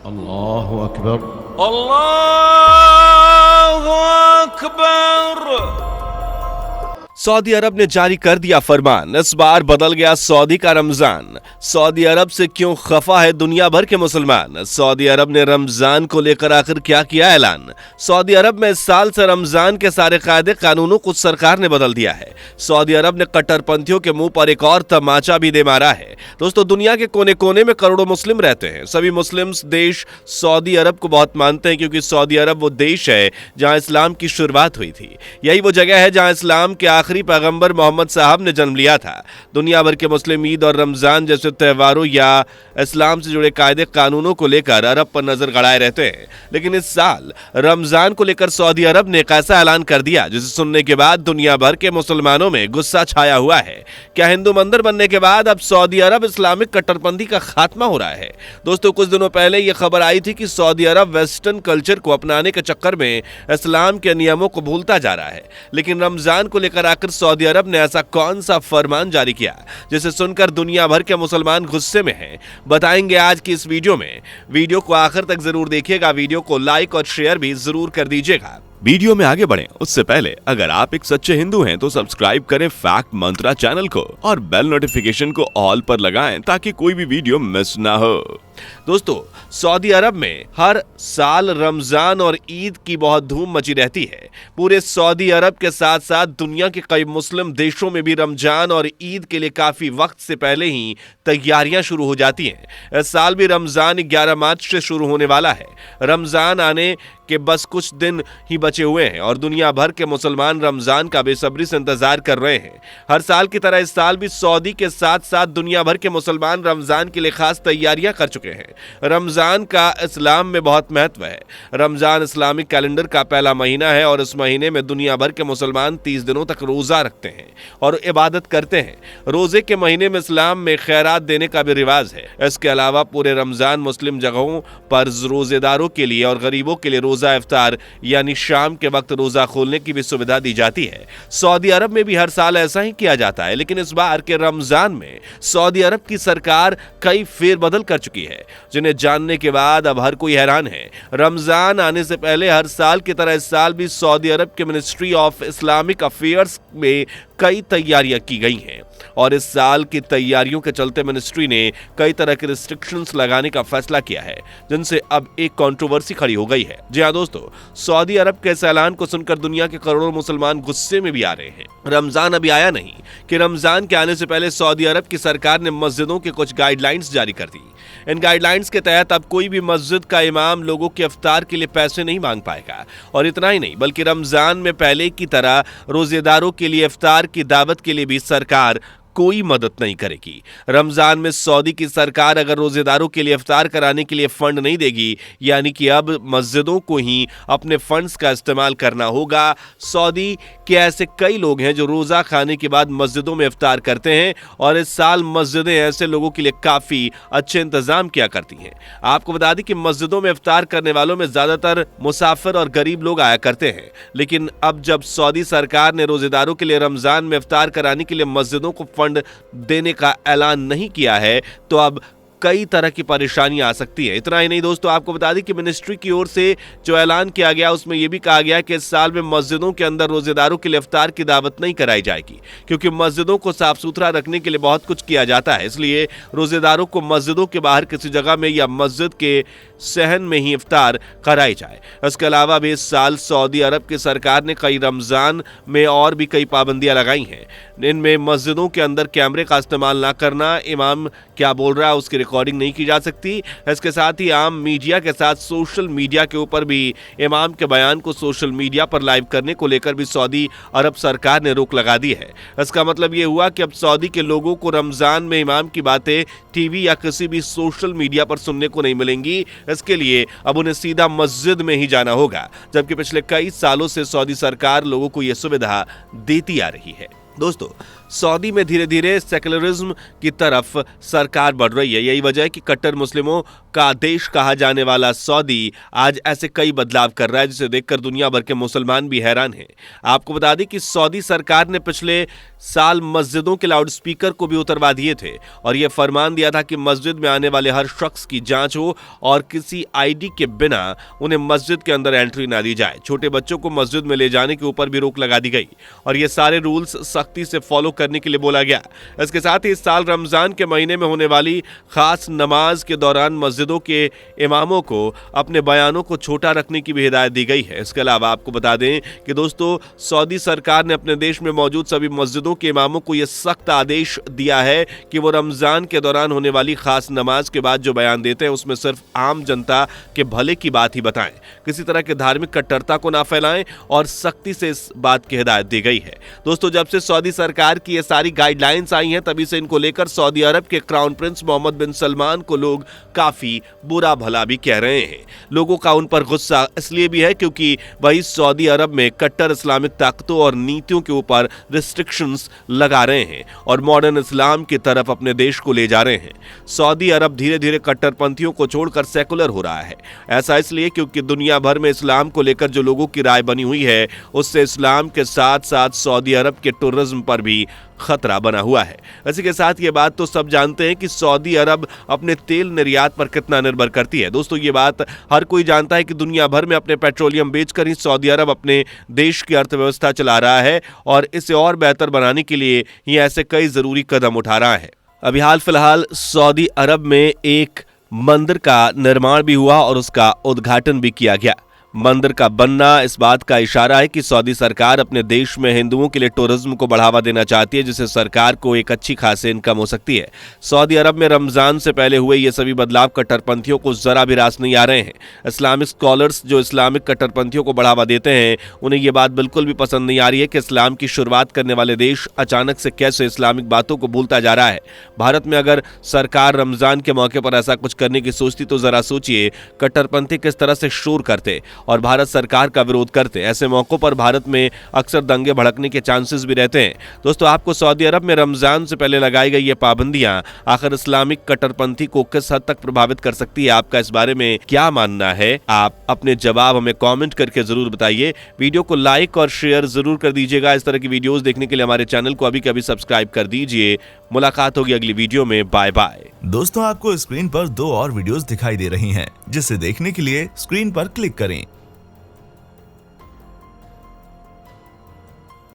अल्लाहु अकबर। अल्लाहु अकबर। सऊदी अरब ने जारी कर दिया फरमान, इस बार बदल गया सऊदी का रमजान। सऊदी अरब से क्यों खफा है दुनिया भर के मुसलमान? सऊदी अरब ने रमजान को लेकर आखिर क्या किया ऐलान? सऊदी अरब में इस साल से रमजान के सारे कायदे कानूनों को सरकार ने बदल दिया है। सऊदी अरब ने कट्टरपंथियों के मुंह पर एक और तमाचा भी दे मारा है। दोस्तों, दुनिया के कोने कोने में करोड़ों मुस्लिम रहते हैं। सभी मुस्लिम देश सऊदी अरब को बहुत मानते हैं, क्योंकि सऊदी अरब वो देश है जहां इस्लाम की शुरुआत हुई थी। यही वो जगह है जहां इस्लाम के आखिरी पैगंबर मोहम्मद साहब ने जन्म लिया था। दुनिया भर के मुस्लिम ईद और रमजान जैसे त्योहारों या इस्लाम से जुड़े कायदे कानूनों को लेकर अरब पर नजर गड़ाए रहते हैं। लेकिन इस साल रमजान को लेकर सऊदी अरब ने एक ऐसा ऐलान कर दिया जिसे सुनने के बाद दुनिया भर के मुसलमानों में गुस्सा छाया हुआ है। क्या हिंदू मंदिर बनने के बाद अब सऊदी अरब इस्लामिक कट्टरपंथी का खात्मा हो रहा है? दोस्तों, कुछ दिनों पहले यह खबर आई थी कि सऊदी अरब वेस्टर्न कल्चर को अपनाने के चक्कर में इस्लाम के नियमों को भूलता जा रहा है। लेकिन रमजान को लेकर आकर सऊदी अरब ने ऐसा कौन सा फरमान जारी किया जिसे सुनकर दुनिया भर के मुसलमान गुस्से में हैं? बताएंगे आज की इस वीडियो में। वीडियो को आखिर तक जरूर देखिएगा, वीडियो को लाइक और शेयर भी जरूर कर दीजिएगा। वीडियो में आगे बढ़ें उससे पहले अगर आप एक सच्चे हिंदू हैं तो सब्सक्राइब करें फैक्ट मंत्रा चैनल को और बेल नोटिफिकेशन को ऑल पर लगाएं ताकि कोई भी वीडियो मिस ना हो। दोस्तों, सऊदी अरब में हर साल रमजान और ईद की बहुत धूम मची रहती है। पूरे सऊदी अरब के साथ साथ दुनिया के कई मुस्लिम देशों में भी रमजान और ईद के लिए काफी वक्त से पहले ही तैयारियां शुरू हो जाती हैं। इस साल भी रमजान 11 मार्च से शुरू होने वाला है। रमजान आने के बस कुछ दिन ही बचे हुए हैं और दुनिया भर के मुसलमान रमजान का बेसब्री से इंतजार कर रहे हैं। हर साल की तरह इस साल भी सऊदी के साथ साथ दुनिया भर के मुसलमान रमजान के लिए खास तैयारियां कर चुके हैं। रमजान का इस्लाम में बहुत महत्व है। रमजान इस्लामिक कैलेंडर का पहला महीना है और इस महीने में दुनिया भर के मुसलमान 30 दिनों तक रोजा रखते हैं और इबादत करते हैं। रोजे के महीने में इस्लाम में खैरात देने का भी रिवाज है। इसके अलावा पूरे रमजान मुस्लिम जगहों पर रोजेदारों के लिए और गरीबों के लिए रोजा इफ्तार यानी शाम के वक्त रोजा खोलने की भी सुविधा दी जाती है। सऊदी अरब में भी हर साल ऐसा ही किया जाता है, लेकिन इस बार के रमजान में सऊदी अरब की सरकार कई फेरबदल कर चुकी है, जिन्हें जानने के बाद अब हर कोई हैरान है। रमजान आने से पहले हर साल की तरह इस साल भी सऊदी अरब के मिनिस्ट्री ऑफ इस्लामिक अफेयर्स में कई तैयारियां की गई हैं और इस साल की तैयारियों के चलते मिनिस्ट्री ने कई तरह के रिस्ट्रिक्शंस लगाने का फैसला किया है, जिनसे अब एक कंट्रोवर्सी खड़ी हो गई है। जी हां दोस्तों, सऊदी अरब के इस ऐलान को सुनकर दुनिया के करोड़ों मुसलमान गुस्से में भी आ रहे हैं। रमजान अभी आया नहीं कि रमजान के आने से पहले सऊदी अरब की सरकार ने मस्जिदों के कुछ गाइडलाइंस जारी कर दी। इन गाइडलाइंस के तहत अब कोई भी मस्जिद का इमाम लोगों के इफ्तार के लिए पैसे नहीं मांग पाएगा और इतना ही नहीं बल्कि रमजान में पहले की तरह रोजेदारों के लिए इफ्तार की दावत के लिए भी सरकार कोई मदद नहीं करेगी। रमजान में सऊदी की सरकार अगर रोजेदारों के लिए इफ्तार कराने के लिए फंड नहीं देगी, यानी कि अब मस्जिदों को ही अपने फंड्स का इस्तेमाल करना होगा। सऊदी के ऐसे कई लोग हैं जो रोजा खाने के बाद मस्जिदों में इफ्तार करते हैं और इस साल मस्जिदें ऐसे लोगों के लिए काफी अच्छे इंतजाम किया करती हैं। आपको बता दें कि मस्जिदों में इफ्तार करने वालों में ज्यादातर मुसाफिर और गरीब लोग आया करते हैं, लेकिन अब जब सऊदी सरकार ने रोजेदारों के लिए रमजान में इफ्तार कराने के लिए मस्जिदों को फंड देने का ऐलान नहीं किया है, तो अब कई तरह की परेशानियां आ सकती है। इतना ही नहीं दोस्तों, आपको बता दें कि मिनिस्ट्री की ओर से जो ऐलान किया गया उसमें यह भी कहा गया कि इस साल में मस्जिदों के अंदर रोजेदारों के लिए इफ्तार की दावत नहीं कराई जाएगी, क्योंकि मस्जिदों को साफ सुथरा रखने के लिए बहुत कुछ किया जाता है। इसलिए रोजेदारों को मस्जिदों के बाहर किसी जगह में या मस्जिद के सहन में ही इफ्तार कराई जाए। इसके अलावा भी इस साल सऊदी अरब की सरकार ने कई रमजान में और भी कई पाबंदियां लगाई हैं। इनमें मस्जिदों के अंदर कैमरे का इस्तेमाल ना करना, इमाम क्या बोल रहा है उसकी रिकॉर्डिंग नहीं की जा सकती। इसके साथ ही आम मीडिया के साथ सोशल मीडिया के ऊपर भी इमाम के बयान को सोशल मीडिया पर लाइव करने को लेकर भी सऊदी अरब सरकार ने रोक लगा दी है। इसका मतलब ये हुआ कि अब सऊदी के लोगों को रमजान में इमाम की बातें टीवी या किसी भी सोशल मीडिया पर सुनने को नहीं मिलेंगी। इसके लिए अब उन्हें सीधा मस्जिद में ही जाना होगा, जबकि पिछले कई सालों से सऊदी सरकार लोगों को यह सुविधा देती आ रही है। दोस्तों, सऊदी में धीरे धीरे सेकुलरिज्म की तरफ सरकार बढ़ रही है। यही वजह है कि कट्टर मुस्लिमों का देश कहा जाने वाला सऊदी आज ऐसे कई बदलाव कर रहा है जिसे देखकर दुनिया भर के मुसलमान भी हैरान हैं। आपको बता दें कि सऊदी सरकार ने पिछले साल मस्जिदों के लाउडस्पीकर को भी उतरवा दिए थे और यह फरमान दिया था कि मस्जिद में आने वाले हर शख्स की जांच हो और किसी आईडी के बिना उन्हें मस्जिद के अंदर एंट्री ना दी जाए। छोटे बच्चों को मस्जिद में ले जाने के ऊपर भी रोक लगा दी गई और ये सारे रूल्स सख्ती से फॉलो करने के लिए बोला गया। इसके साथ ही इस साल रमजान के महीने में होने वाली खास नमाज के दौरान मस्जिदों के इमामों को अपने बयानों को छोटा रखने की भी हिदायत दी गई है। इसके अलावा आपको बता दें कि दोस्तों सऊदी सरकार ने अपने देश में मौजूद सभी मस्जिदों के इमामों को यह सख्त आदेश दिया है कि वो रमजान के दौरान होने वाली खास नमाज के बाद जो बयान देते हैं उसमें सिर्फ आम जनता के भले की बात ही बताएं, किसी तरह के धार्मिक कट्टरता को ना फैलाएं और सख्ती से इस बात की हिदायत दी गई है। दोस्तों जब से सऊदी सरकार की ये सारी गाइडलाइंस आई हैं तभी से इनको लेकर सऊदी अरब के क्राउन प्रिंस मोहम्मद बिन सलमान को लोग काफी बुरा भला भी कह रहे हैं। लोगों का उन पर गुस्सा इसलिए भी है क्योंकि वही सऊदी अरब में कट्टर इस्लामिक ताकतों और नीतियों के ऊपर रिस्ट्रिक्शंस लगा रहे हैं और मॉडर्न इस्लाम की तरफ अपने देश को ले जा रहे हैं। सऊदी अरब धीरे धीरे कट्टरपंथियों को छोड़कर सेकुलर हो रहा है। ऐसा इसलिए क्योंकि दुनिया भर में इस्लाम को लेकर जो लोगों की राय बनी हुई है उससे इस्लाम के साथ साथ सऊदी अरब के टूरिज्म पर भी खतरा बना हुआ है। इसी के साथ ये बात तो सब जानते हैं कि सऊदी अरब अपने तेल निर्यात पर कितना निर्भर करती है। दोस्तों ये बात हर कोई जानता है कि दुनिया भर में अपने पेट्रोलियम बेचकर ही सऊदी अरब अपने देश की अर्थव्यवस्था चला रहा है और इसे और बेहतर बनाने के लिए ये ऐसे कई जरूरी कदम उठा रहा है। अभी हाल फिलहाल सऊदी अरब में एक मंदिर का निर्माण भी हुआ और उसका उद्घाटन भी किया गया। मंदिर का बनना इस बात का इशारा है कि सऊदी सरकार अपने देश में हिंदुओं के लिए टूरिज्म को बढ़ावा देना चाहती है जिससे सरकार को एक अच्छी खासी इनकम हो सकती है। सऊदी अरब में रमजान से पहले हुए ये सभी बदलाव कट्टरपंथियों को जरा भी रास नहीं आ रहे हैं। इस्लामिक स्कॉलर्स जो इस्लामिक कट्टरपंथियों को बढ़ावा देते हैं उन्हें यह बात बिल्कुल भी पसंद नहीं आ रही है कि इस्लाम की शुरुआत करने वाले देश अचानक से कैसे इस्लामिक बातों को भूलता जा रहा है। भारत में अगर सरकार रमजान के मौके पर ऐसा कुछ करने की सोचती तो जरा सोचिए कट्टरपंथी किस तरह से शोर करते और भारत सरकार का विरोध करते। ऐसे मौकों पर भारत में अक्सर दंगे भड़कने के चांसेस भी रहते हैं। दोस्तों आपको सऊदी अरब में रमजान से पहले लगाई गई ये पाबंदियां आखिर इस्लामिक कट्टरपंथी को किस हद तक प्रभावित कर सकती है, आपका इस बारे में क्या मानना है? आप अपने जवाब हमें कमेंट करके जरूर बताइए। वीडियो को लाइक और शेयर जरूर कर दीजिएगा। इस तरह की वीडियोस देखने के लिए हमारे चैनल को अभी के अभी सब्सक्राइब कर दीजिए। मुलाकात होगी अगली वीडियो में। Bye bye. दोस्तों आपको स्क्रीन पर 2 और वीडियोस दिखाई दे रही हैं, जिसे देखने के लिए स्क्रीन पर क्लिक करें।